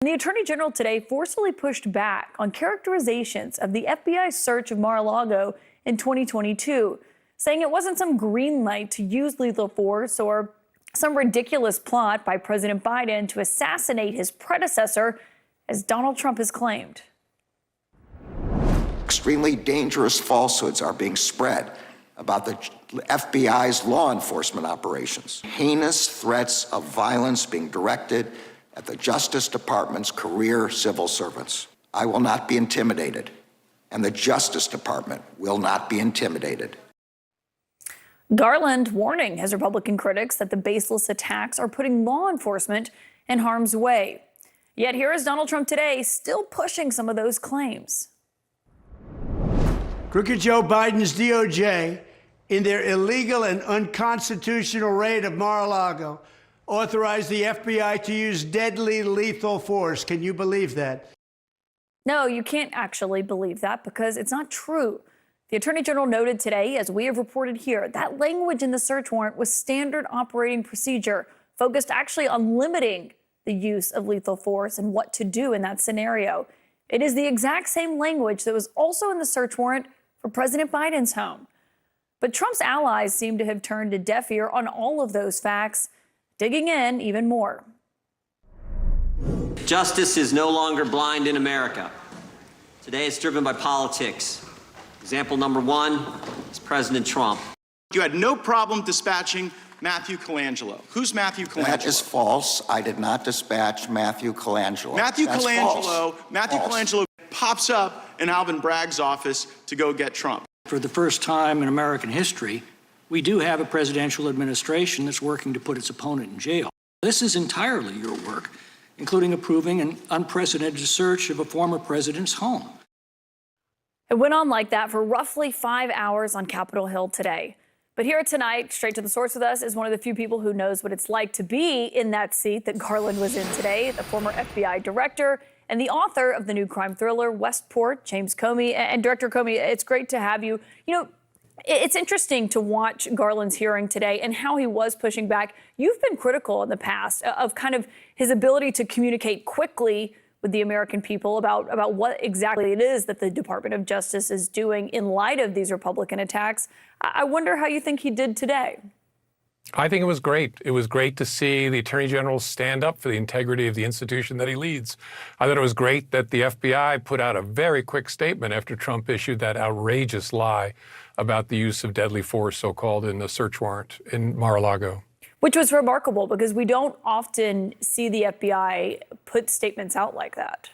The Attorney General today forcefully pushed back on characterizations of the FBI's search of Mar-a-Lago in 2022, saying it wasn't some green light to use lethal force or some ridiculous plot by President Biden to assassinate his predecessor, as Donald Trump has claimed. Extremely dangerous falsehoods are being spread about the FBI's law enforcement operations. Heinous threats of violence being directed at the Justice Department's career civil servants. I will not be intimidated, and the Justice Department will not be intimidated. Garland warning his Republican critics that the baseless attacks are putting law enforcement in harm's way. Yet here is Donald Trump today, still pushing some of those claims. Crooked Joe Biden's DOJ, in their illegal and unconstitutional raid of Mar-a-Lago, authorized the FBI to use deadly lethal force. Can you believe that? No, you can't actually believe that because it's not true. The Attorney General noted today, as we have reported here, that language in the search warrant was standard operating procedure, focused actually on limiting the use of lethal force and what to do in that scenario. It is the exact same language that was also in the search warrant for President Biden's home. But Trump's allies seem to have turned a deaf ear on all of those facts, digging in even more. Justice is no longer blind in America. Today it's driven by politics. Example number one is President Trump. You had no problem dispatching Matthew Colangelo. Who's Matthew Colangelo? That is false. I did not dispatch Matthew Colangelo. Matthew That's Colangelo, false. Matthew False. Colangelo pops up in Alvin Bragg's office to go get Trump. For the first time in American history, we do have a presidential administration that's working to put its opponent in jail. This is entirely your work, including approving an unprecedented search of a former president's home. It went on like that for roughly 5 hours on Capitol Hill today. But here tonight, straight to the source with us, is one of the few people who knows what it's like to be in that seat that Garland was in today, the former FBI director and the author of the new crime thriller, Westport, James Comey. And Director Comey, it's great to have you. You know, it's interesting to watch Garland's hearing today and how he was pushing back. You've been critical in the past of kind of his ability to communicate quickly with the American people about what exactly it is that the Department of Justice is doing in light of these Republican attacks. I wonder how you think he did today. I think it was great. It was great to see the Attorney General stand up for the integrity of the institution that he leads. I thought it was great that the FBI put out a very quick statement after Trump issued that outrageous lie about the use of deadly force, so-called, in the search warrant in Mar-a-Lago. Which was remarkable because we don't often see the FBI put statements out like that.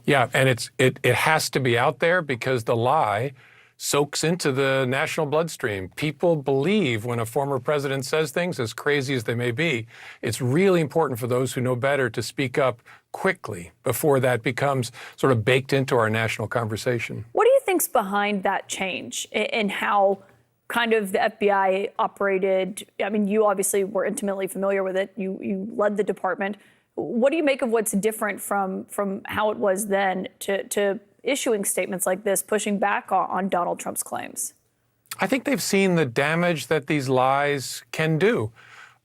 Yeah, and it has to be out there because the lie soaks into the national bloodstream. People believe when a former president says things, as crazy as they may be. It's really important for those who know better to speak up quickly before that becomes sort of baked into our national conversation. What do you think's behind that change in how kind of the FBI operated? I mean, you obviously were intimately familiar with it. You led the department. What do you make of what's different from how it was then to issuing statements like this, pushing back on Donald Trump's claims? I think they've seen the damage that these lies can do.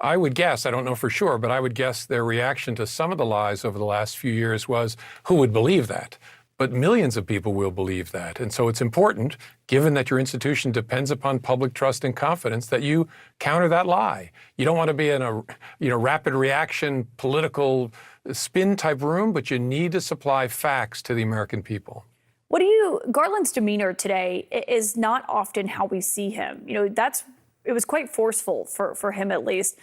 I would guess, I don't know for sure, but I would guess their reaction to some of the lies over the last few years was, who would believe that? But millions of people will believe that. And so it's important, given that your institution depends upon public trust and confidence, that you counter that lie. You don't want to be in a rapid reaction political spin type room, but you need to supply facts to the American people. Garland's demeanor today is not often how we see him. You know, it was quite forceful for him at least.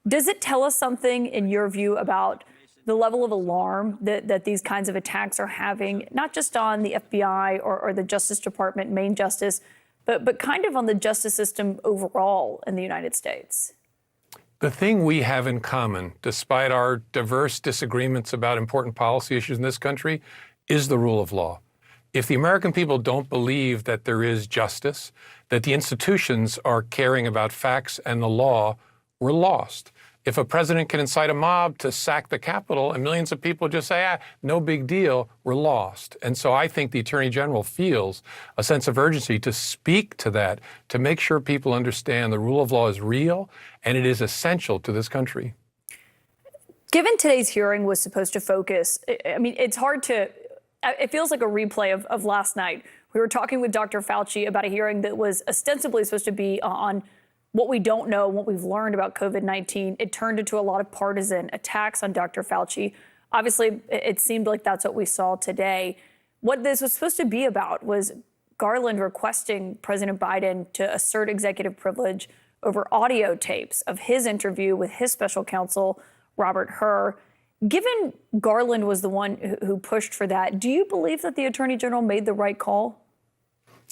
Does it tell us something in your view about the level of alarm that these kinds of attacks are having, not just on the FBI or the Justice Department, main justice, but kind of on the justice system overall in the United States? The thing we have in common, despite our diverse disagreements about important policy issues in this country, is the rule of law. If the American people don't believe that there is justice, that the institutions are caring about facts and the law, we're lost. If a president can incite a mob to sack the Capitol and millions of people just say, no big deal, we're lost. And so I think the Attorney General feels a sense of urgency to speak to that, to make sure people understand the rule of law is real and it is essential to this country. Given today's hearing was supposed to focus, I mean, it feels like a replay of last night. We were talking with Dr. Fauci about a hearing that was ostensibly supposed to be on what we don't know, what we've learned about COVID-19. It turned into a lot of partisan attacks on Dr. Fauci. Obviously, it seemed like that's what we saw today. What this was supposed to be about was Garland requesting President Biden to assert executive privilege over audio tapes of his interview with his special counsel, Robert Hur. Given Garland was the one who pushed for that, do you believe that the Attorney General made the right call?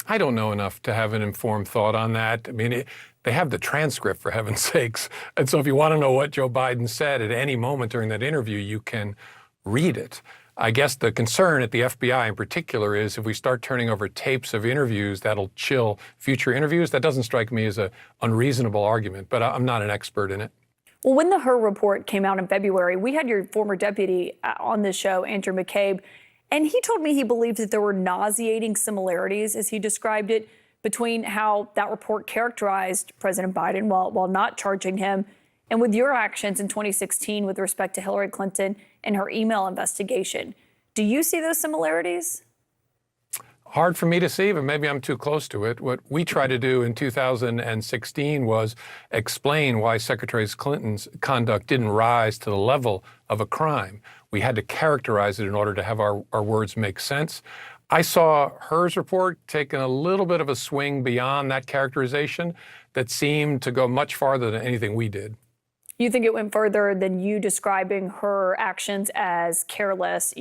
I don't know enough to have an informed thought on that. I mean, they have the transcript, for heaven's sakes. And so if you want to know what Joe Biden said at any moment during that interview, you can read it. I guess the concern at the FBI in particular is if we start turning over tapes of interviews, that'll chill future interviews. That doesn't strike me as an unreasonable argument, but I'm not an expert in it. Well, when the Hur report came out in February, we had your former deputy on this show, Andrew McCabe, and he told me he believed that there were nauseating similarities, as he described it, between how that report characterized President Biden while not charging him and with your actions in 2016 with respect to Hillary Clinton and her email investigation. Do you see those similarities? Hard for me to see, but maybe I'm too close to it. What we tried to do in 2016 was explain why Secretary Clinton's conduct didn't rise to the level of a crime. We had to characterize it in order to have our words make sense. I saw Hur's report taking a little bit of a swing beyond that characterization that seemed to go much farther than anything we did. You think it went further than you describing her actions as careless,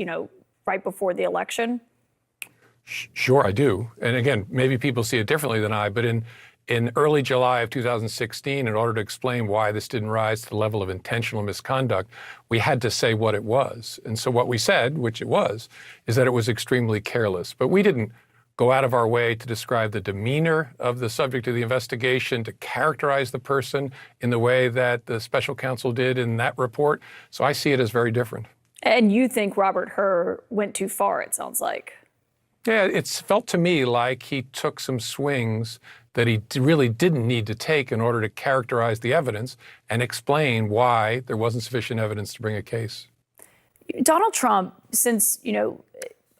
right before the election? Sure, I do. And again, maybe people see it differently than I, but in early July of 2016, in order to explain why this didn't rise to the level of intentional misconduct, we had to say what it was. And so what we said, which it was, is that it was extremely careless. But we didn't go out of our way to describe the demeanor of the subject of the investigation, to characterize the person in the way that the special counsel did in that report. So I see it as very different. And you think Robert Hur went too far, it sounds like. Yeah, it's felt to me like he took some swings that he really didn't need to take in order to characterize the evidence and explain why there wasn't sufficient evidence to bring a case. Donald Trump, since,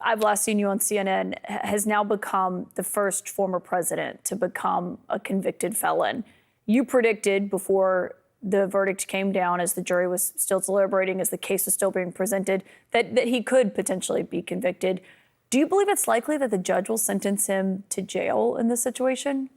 I've last seen you on CNN, has now become the first former president to become a convicted felon. You predicted before the verdict came down, as the jury was still deliberating, as the case was still being presented, that he could potentially be convicted. Do you believe it's likely that the judge will sentence him to jail in this situation?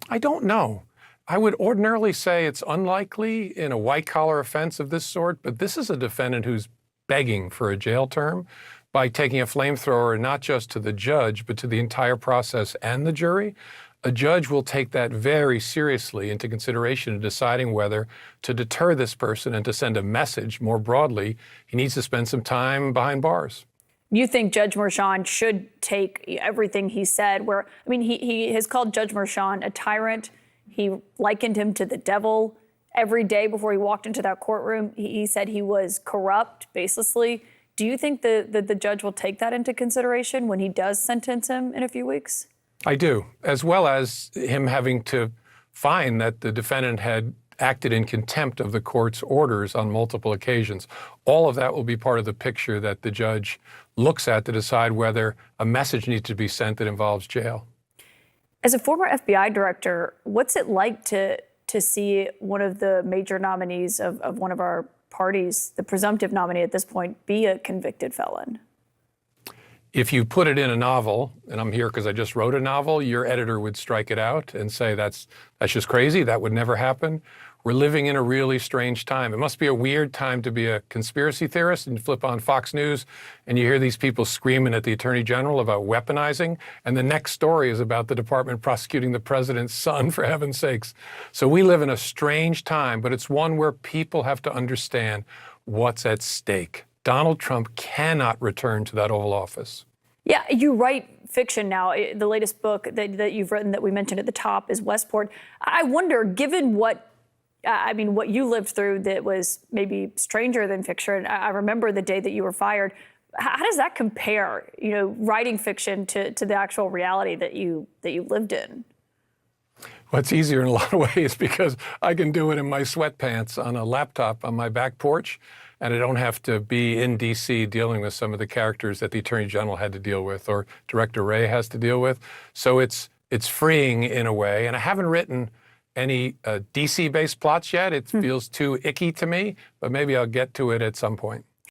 I don't know. I would ordinarily say it's unlikely in a white-collar offense of this sort, but this is a defendant who's begging for a jail term by taking a flamethrower not just to the judge, but to the entire process and the jury. A judge will take that very seriously into consideration in deciding whether to deter this person and to send a message more broadly. He needs to spend some time behind bars. You think Judge Merchan should take everything he said, he has called Judge Merchan a tyrant. He likened him to the devil. Every day before he walked into that courtroom, he said he was corrupt, baselessly. Do you think that the judge will take that into consideration when he does sentence him in a few weeks? I do, as well as him having to find that the defendant had acted in contempt of the court's orders on multiple occasions. All of that will be part of the picture that the judge looks at to decide whether a message needs to be sent that involves jail. As a former FBI director, what's it like to see one of the major nominees of one of our parties, the presumptive nominee at this point, be a convicted felon? If you put it in a novel, and I'm here because I just wrote a novel, your editor would strike it out and say that's just crazy, that would never happen. We're living in a really strange time. It must be a weird time to be a conspiracy theorist and flip on Fox News and you hear these people screaming at the Attorney General about weaponizing, and the next story is about the department prosecuting the president's son, for heaven's sakes. So we live in a strange time, but it's one where people have to understand what's at stake. Donald Trump cannot return to that Oval Office. Yeah, you write fiction now. The latest book that you've written that we mentioned at the top is Westport. I wonder, given what you lived through that was maybe stranger than fiction. I remember the day that you were fired. How does that compare, writing fiction to the actual reality that you lived in? Well, it's easier in a lot of ways because I can do it in my sweatpants on a laptop on my back porch. and I don't have to be in D.C. dealing with some of the characters that the Attorney General had to deal with or Director Wray has to deal with. So it's freeing in a way, and I haven't written any DC-based plots yet. It feels too icky to me, but maybe I'll get to it at some point.